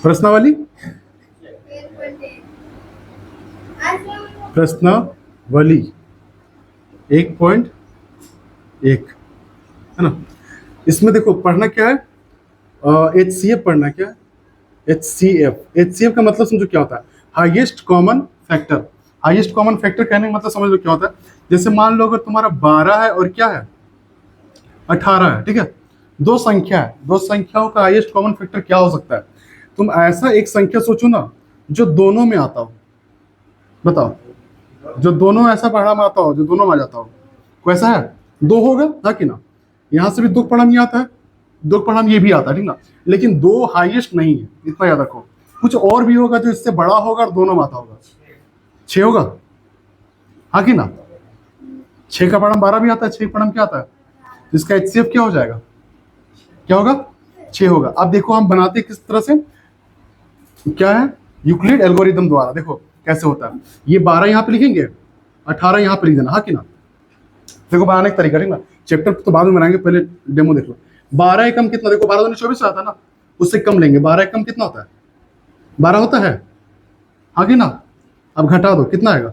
प्रश्नावली, प्रश्नावली 1.1 है ना। इसमें देखो पढ़ना क्या है, HCF पढ़ना क्या है, HCF का मतलब समझो क्या होता है, highest common factor. Highest common factor कहने का मतलब समझ लो क्या होता है। जैसे मान लो अगर तुम्हारा 12 है और क्या है 18 है, ठीक है, दो संख्या है, दो संख्याओं का हाईएस्ट कॉमन फैक्टर क्या हो सकता है। तुम ऐसा एक संख्या सोचो ना जो दोनों में आता हो, बताओ, जो दोनों ऐसा पढ़ा में आता हो, जो दोनों में आ जाता हो, कोई ऐसा है, दो होगा था कि ना, यहाँ से भी दो पढ़ा में आता है, दो पढ़ा में ये भी आता है, ठीक ना, लेकिन दो हाईएस्ट नहीं है, इतना याद रखो। कुछ और भी होगा जो इससे बड़ा होगा और दोनों में आता होगा, 6 होगा, हाँ कि ना, 6 का पढ़ा 12 भी आता है, 6 पढ़ा क्या आता है, इसका HCF क्या हो जाएगा, क्या होगा, 6 होगा। अब देखो हम बनाते किस तरह से, क्या है, यूक्लिड एल्गोरिदम द्वारा। देखो कैसे होता है, ये 12 यहाँ पे लिखेंगे, 18 यहाँ पे लिख देना, हाँ कि ना। देखो बनाने का तरीका, ठीक ना, चैप्टर तो बाद में बनाएंगे, पहले डेमो देख लो। 12 एकम कितना, देखो 12 दूनी 24 आता है ना, उससे कम लेंगे, 12 एकम कितना होता है, 12 होता है, हाँ कि ना। अब घटा दो, कितना आएगा,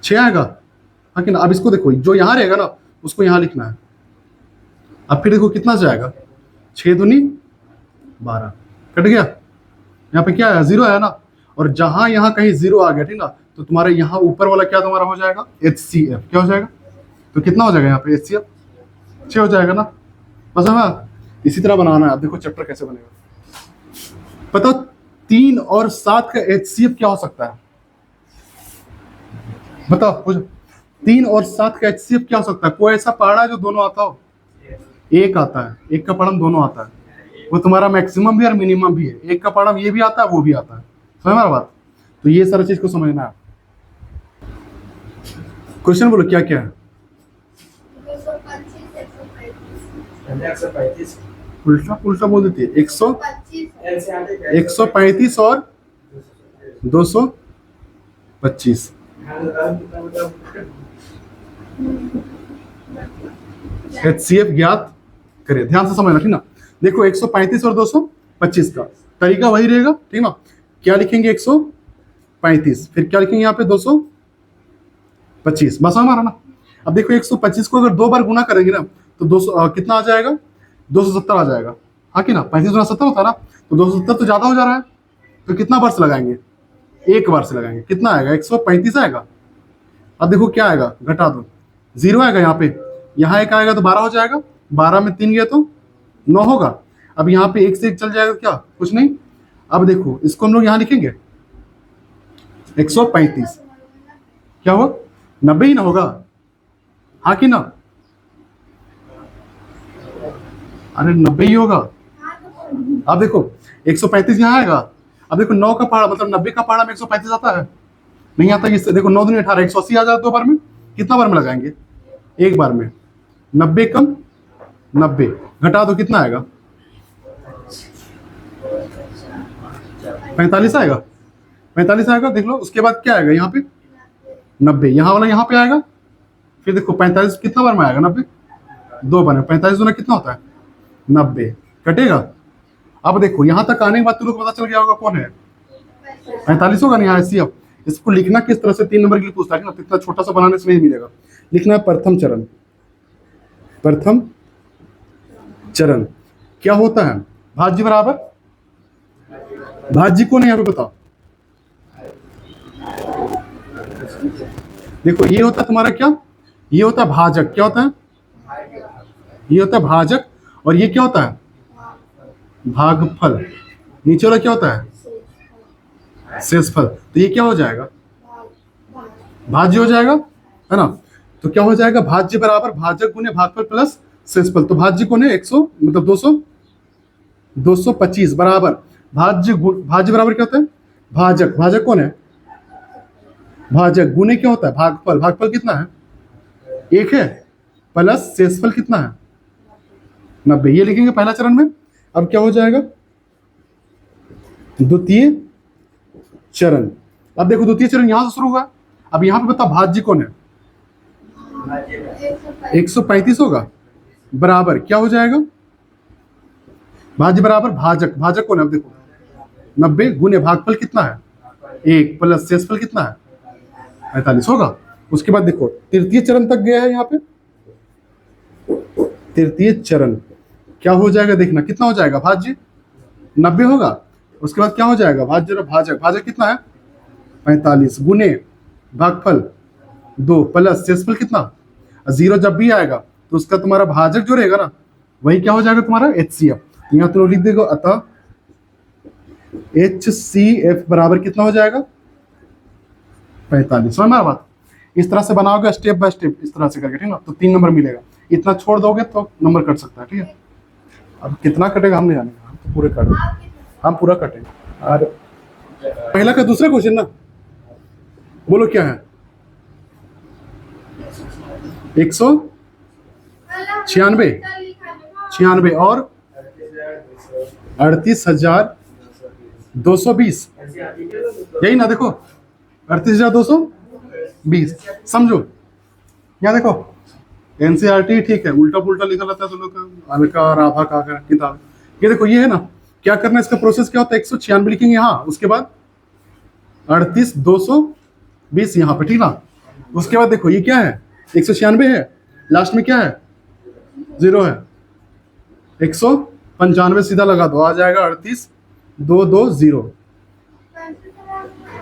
6 आएगा, हाँ कि ना। अब इसको देखो, जो यहाँ रहेगा ना उसको यहाँ लिखना है। अब फिर देखो कितना जाएगा, 6 दूनी 12, कट गया, यहाँ पे क्या है, 0 है ना, और जहां यहाँ कहीं 0 आ गया, ठीक ना, तो तुम्हारे यहाँ ऊपर वाला क्या तुम्हारा हो जाएगा, HCF क्या हो जाएगा, तो कितना हो जाएगा यहाँ पे HCF, 6 हो जाएगा ना। बस हाँ, इसी तरह बनाना है। आप देखो चैप्टर कैसे बनेगा, बताओ 3 और 7 का HCF क्या हो सकता है, बताओ पूछो, 3 और 7 का HCF क्या हो सकता है। कोई ऐसा पहाड़ा है जो दोनों आता हो, एक आता है, एक का पढ़म दोनों आता है, वो तुम्हारा मैक्सिमम भी और मिनिमम भी है, एक का पढ़म ये भी आता है वो भी आता है, समझ हमारा बात। तो ये सारा चीज को समझना है। क्वेश्चन बोलो क्या क्या है, 135 उल्टा उल्टा बोल देती है, 135 और 225। HCF ज्ञात करिए, ध्यान से समझना, ठीक ना। देखो 135 और 225 का तरीका वही रहेगा, ठीक ना। क्या लिखेंगे, 135, फिर क्या लिखेंगे यहाँ पे 225, बस हमारा ना। अब देखो 125 को अगर 2 बार गुना करेंगे ना तो 200 कितना आ जाएगा, 270 आ जाएगा, हाँ कि ना। 35 गुना 70 होता है ना, तो 270 तो ज्यादा हो जा रहा है, तो कितना बार से लगाएंगे, एक बार से लगाएंगे, कितना आएगा, 135 आएगा। अब देखो क्या आएगा, घटा दो, 0 आएगा यहाँ पे, यहाँ एक आएगा तो 12 हो जाएगा, 12 में 3 गया तो 9 होगा। अब यहाँ पे 1 से 1 चल जाएगा, क्या कुछ नहीं। अब देखो इसको हम लोग यहाँ लिखेंगे 135, क्या हुआ, 90 ही ना होगा, हाँ कि ना, अरे 90 ही होगा। अब देखो 135 यहाँ आएगा, अब देखो 9 का पहाड़ा मतलब 90 का पहाड़ा में 135 आता है, नहीं आता। इससे देखो 9 दूनी 18, 180 आ जाता 2 बार में, कितना बार में लगाएंगे, एक बार में। 90 कम 90, घटा दो, कितना आएगा, 45 आएगा, 45 आएगा। देख लो उसके बाद क्या आएगा, यहाँ पे 90, यहाँ वाला यहाँ पे आएगा, फिर देखो 45 कितना बार में आएगा, 90 2 बार में, 45 दूना कितना होता है 90, कटेगा। अब देखो यहाँ तक आने के बाद तुम लोग पता चल गया होगा कौन है, 45 होगा नहीं, HCF। इसको लिखना किस तरह से, 3 नंबर के लिए पूछता है ना, इतना छोटा सा बनाने से नहीं मिलेगा। लिखना है प्रथम चरण, प्रथम चरण क्या होता है, भाज्य बराबर, भाज्य कौन है यहाँ पे बताओ, देखो ये होता है तुम्हारा क्या, ये होता है भाजक, क्या होता है, ये होता है भाजक, और ये क्या होता है, भागफल। नीचे वाला क्या होता है, शेषफल। तो ये क्या हो जाएगा, भाज्य हो जाएगा, है ना। तो क्या हो जाएगा, भाज्य बराबर भाजक गुने भागफल प्लस शेषफल। तो भाज्य कौन है, 100 मतलब 225 बराबर भाज्य भाज्य बराबर क्या होता है, भाजक, भाजक कौन है, भाजक गुने क्या होता है, भागफल, भागफल कितना है 1 है, प्लस शेषफल कितना है 90, ये लिखेंगे पहला चरण में। अब क्या हो जाएगा, द्वितीय चरण। अब देखो द्वितीय चरण यहां से शुरू हुआ, अब यहाँ पे बता भाज्य कौन है, 135 होगा, बराबर क्या हो जाएगा, भाज्य बराबर भाजक, भाजक कौन है, अब देखो 90 गुने भागफल कितना है 1 प्लस शेषफल कितना है 45 होगा। उसके बाद देखो तृतीय चरण तक गया है। यहाँ पे तृतीय चरण क्या हो जाएगा देखना, कितना हो जाएगा भाज्य 90 होगा। उसके बाद क्या हो जाएगा भाज्य और भाजक, भाजक कितना है 45 गुने भागफल 2 प्लस शेषफल कितना 0। जब भी आएगा तो उसका तुम्हारा भाजक जो रहेगा ना वही क्या हो जाएगा तुम्हारा HCF। यहाँ तुम लिख देगा अतः HCF बराबर कितना हो जाएगा 45। समझ में आ बात। इस तरह से बनाओगे स्टेप बाय स्टेप इस तरह से करके, ठीक ना, तो 3 नंबर मिलेगा। इतना छोड़ दोगे तो नंबर कट सकता है, ठीक है। अब कितना कटेगा हम नहीं जानेंगे, हम तो पूरे काटेंगे, हम पूरा कटेंगे। और पहला का दूसरा क्वेश्चन ना, बोलो क्या है 196 और 38,220 यही ना। देखो 38,220 समझो। यहाँ देखो NCERT ठीक है, उल्टा पुल्टा लिखा रहता है तो लोग अलका राभा का किताब। ये देखो ये है ना, क्या करना है इसका प्रोसेस क्या होता है 196 लिखेंगे यहाँ, उसके बाद 38,220 यहाँ पे, ठीक ना। उसके बाद देखो ये क्या है 196 है, लास्ट में क्या है 0 है, 195 सीधा लगा दो, आ जाएगा 38,220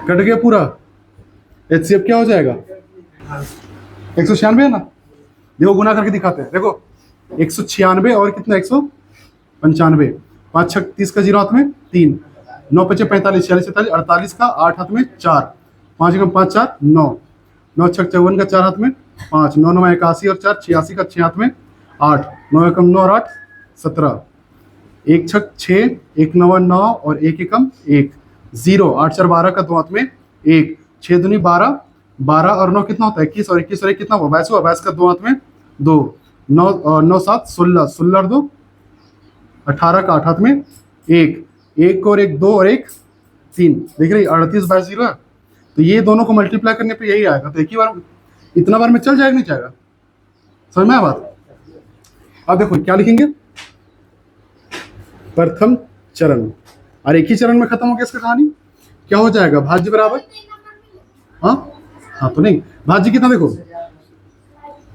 कट गया पूरा। HCF क्या हो जाएगा 196 है ना। देखो गुना करके दिखाते हैं। देखो 196 और कितना 195, 5 6 30 का 0 हाथ में 3, 9 5 45 46 47 48 का 8 हाथ में 4, 5 एकम 5 4 9, 9 6 54 का 4 हाथ में 5, 9 9 81 और 4 86 का 6 हाथ में 8, 9 एकम 9 और 8 17, 1 6 6 1 9 9 और 1 एकम 1 0, 8 4 12 का 2 हाथ में 1, 6 दूनी 12, 12 और 9 कितना होता है 21 और 21 और 1 कितना हुआ 22 हुआ, 22 का 2 हाथ में 2, 9 9 7 16, 16 और 2 18 का 8 हाथ में 1, 1 और 1 2 और 1 3, देख रही 38 22 0 है। तो ये दोनों को मल्टीप्लाई करने पे यही आएगा। तो एक ही बार इतना बार में चल जाएगा नहीं जाएगा, समझ में आया बात। अब देखो क्या लिखेंगे प्रथम चरण, और एक ही चरण में खत्म हो गया इसका कहानी। क्या हो जाएगा भाज्य बराबर हाँ तो नहीं, भाज्य कितना देखो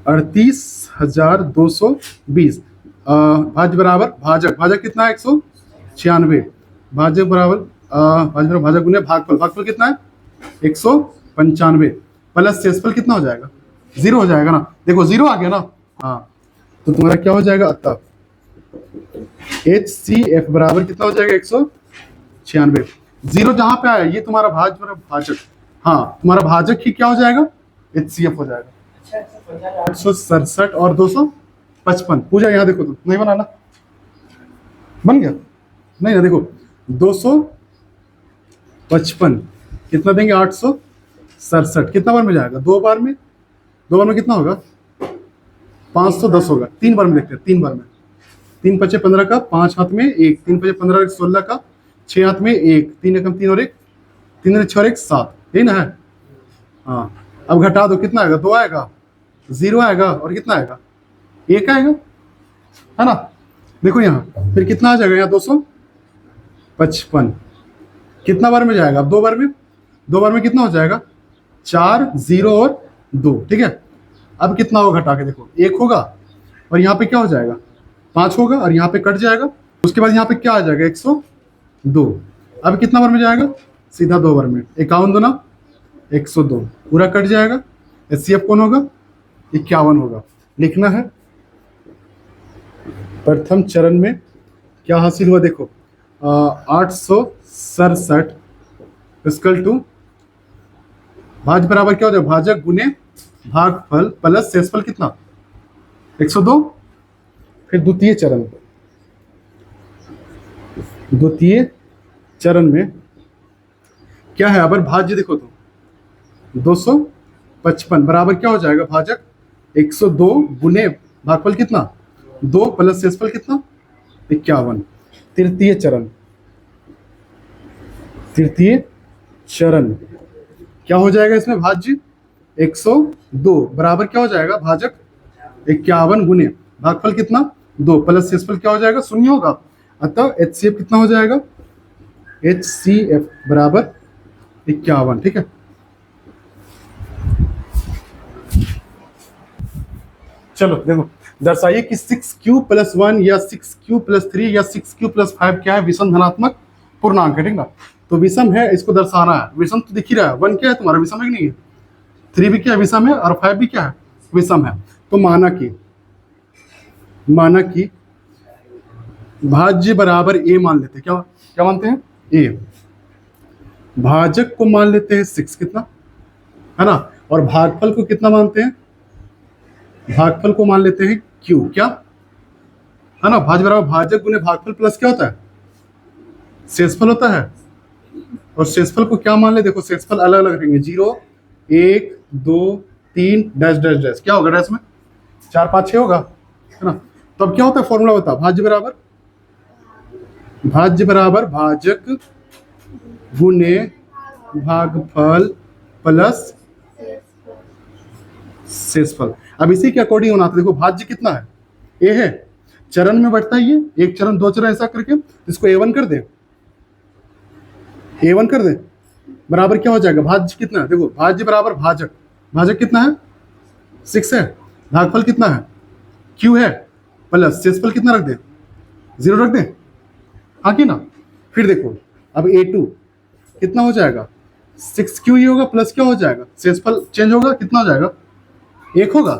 38,220, भाज्य बराबर भाजक, भाजक कितना है 196, भाजक बराबर भाजक गुने भागफल, भागफल कितना है 195 प्लस शेषफल कितना हो जाएगा 0 हो जाएगा ना। देखो 0 आ गया ना, हाँ तो तुम्हारा क्या हो जाएगा अतः HCF बराबर कितना हो जाएगा 196। 0 जहां पे आया ये तुम्हारा भाजक, हाँ तुम्हारा भाजक ही क्या हो जाएगा HCF हो जाएगा 867 और 255। पूजा यहाँ देखो तुम नहीं बनाना, बन गया नहीं ना। देखो 255 कितना देंगे 867, कितना बार में जाएगा 2 बार में, 2 बार में कितना होगा 510 होगा। 3 बार में देखते हैं, 3 बार में 3 5 15 का 5 हाथ में 1, 3 5 15 16 का 6 हाथ में 1, 3 एकम 3 और 1 3 6 और 1 7, यही ना है। हाँ अब घटा दो कितना आएगा 2 आएगा, 0 आएगा और कितना आएगा 1 आएगा, है ना। देखो यहाँ फिर कितना आ जाएगा यहाँ 255 कितना बार में जाएगा, अब 2 बार में, 2 बार में कितना हो जाएगा 4 0 और 2, ठीक है। अब कितना होगा घटा के देखो 1 होगा और यहाँ पे क्या हो जाएगा 5 होगा और यहाँ पे कट जाएगा। उसके बाद यहाँ पे क्या आ जाएगा 102, अब कितना बार में जाएगा सीधा 2 बार में, 51 दूना 102 पूरा कट जाएगा। HCF कौन होगा 51 होगा। लिखना है प्रथम चरण में क्या हासिल हुआ देखो 867 इक्वल टू भाज बराबर क्या हो जाएगा भाजक गुने भागफल प्लस शेषफल कितना 102। फिर द्वितीय चरण में क्या है, अगर भाज्य देखो तो 255 बराबर क्या हो जाएगा भाजक 102 गुने भागफल कितना 2 प्लस शेषफल कितना 51। तृतीय चरण क्या हो जाएगा इसमें भाज्य 102 बराबर क्या हो जाएगा भाजक 51 गुने भागफल कितना 2 प्लस शेषफल क्या हो जाएगा 0 होगा। अतः HCF कितना हो जाएगा HCF बराबर 51, ठीक है। चलो देखो, दर्शाइए कि 6Q+1 या 6Q+3 या 6Q+5 क्या है, विषम धनात्मक पूर्णांक है, ठीक ना। तो विषम है, इसको दर्शाना है। विषम तो दिख ही रहा है, 1 क्या है तुम्हारा, विषम है कि नहीं है। 3 भी क्या है, विषम है, और 5 भी क्या है, विषम है। तो माना कि भाज्य बराबर a मान लेते हैं, क्या क्या मानते हैं, a। भाजक को मान लेते हैं 6, कितना है ना, और भागफल को कितना मानते हैं, भागफल को मान लेते हैं q, क्या है ना। भाज्य बराबर भाजक गुने भागफल प्लस क्या होता है, शेषफल होता है। और शेषफल को क्या मान ले, देखो शेषफल अलग अलग रहेंगे, 0 1 2 3 डैश डैश डैश, क्या होगा डैश में 4 5 6 होगा, है ना। तो अब क्या होता है, फॉर्मूला होता है भाज्य बराबर भाजक गुने भागफल प्लस शेषफल। अब इसी के अकॉर्डिंग होना था, देखो भाज्य कितना है, a है, चरण में बढ़ता है ये, एक चरण दो चरण ऐसा करके, इसको a1 कर दे, बराबर क्या हो जाएगा, भाज्य कितना है, देखो भाज्य बराबर भाजक कितना है, 6 है, भागफल कितना है, q है, प्लस शेषफल कितना रख दे, 0 रख दे, हाँ कि ना। फिर देखो अब a2 कितना हो जाएगा, 6Q ही होगा, प्लस क्या हो जाएगा, शेषफल चेंज होगा, कितना हो जाएगा, 1 होगा।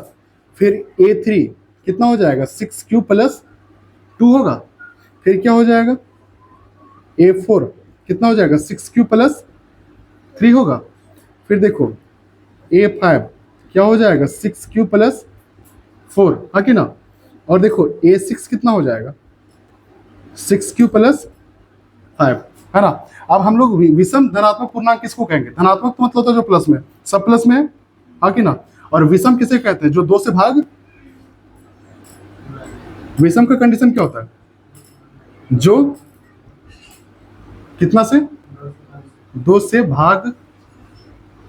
फिर a3 कितना हो जाएगा, 6Q+2 होगा। फिर क्या हो जाएगा, a4 कितना हो जाएगा, 6Q+3 होगा। फिर देखो a5 क्या हो जाएगा, 6Q+4, हाँ कि ना। और देखो a6 कितना हो जाएगा, 6Q+5, है ना। अब हम लोग विषम धनात्मक पूर्णांक किसको कहेंगे, धनात्मक तो मतलब होता है जो प्लस में, सब प्लस में है, हाँ कि ना। और विषम किसे कहते हैं, जो 2 से भाग, विषम का कंडीशन क्या होता है, जो कितना से, 2 से भाग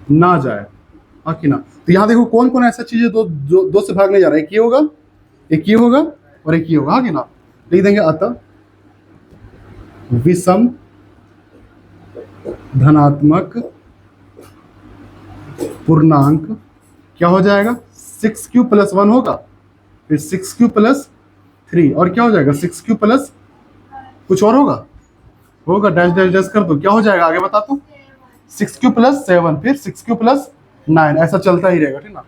ना जाए, हाँ कि ना। तो यहाँ देखो कौन कौन ऐसा चीज है दो से भाग नहीं जा रहा है, एक ये होगा, एक ये होगा, और एक ये होगा, हाँ कि ना। लिख देंगे अतः विषम धनात्मक पूर्णांक क्या हो जाएगा, 6Q+1 होगा, फिर 6Q+3, और क्या हो जाएगा 6Q+ कुछ और होगा डैश डैश डैश कर दो, क्या हो जाएगा आगे बता दो, 6Q+7, फिर 6Q+9, ऐसा चलता ही रहेगा, ठीक ना।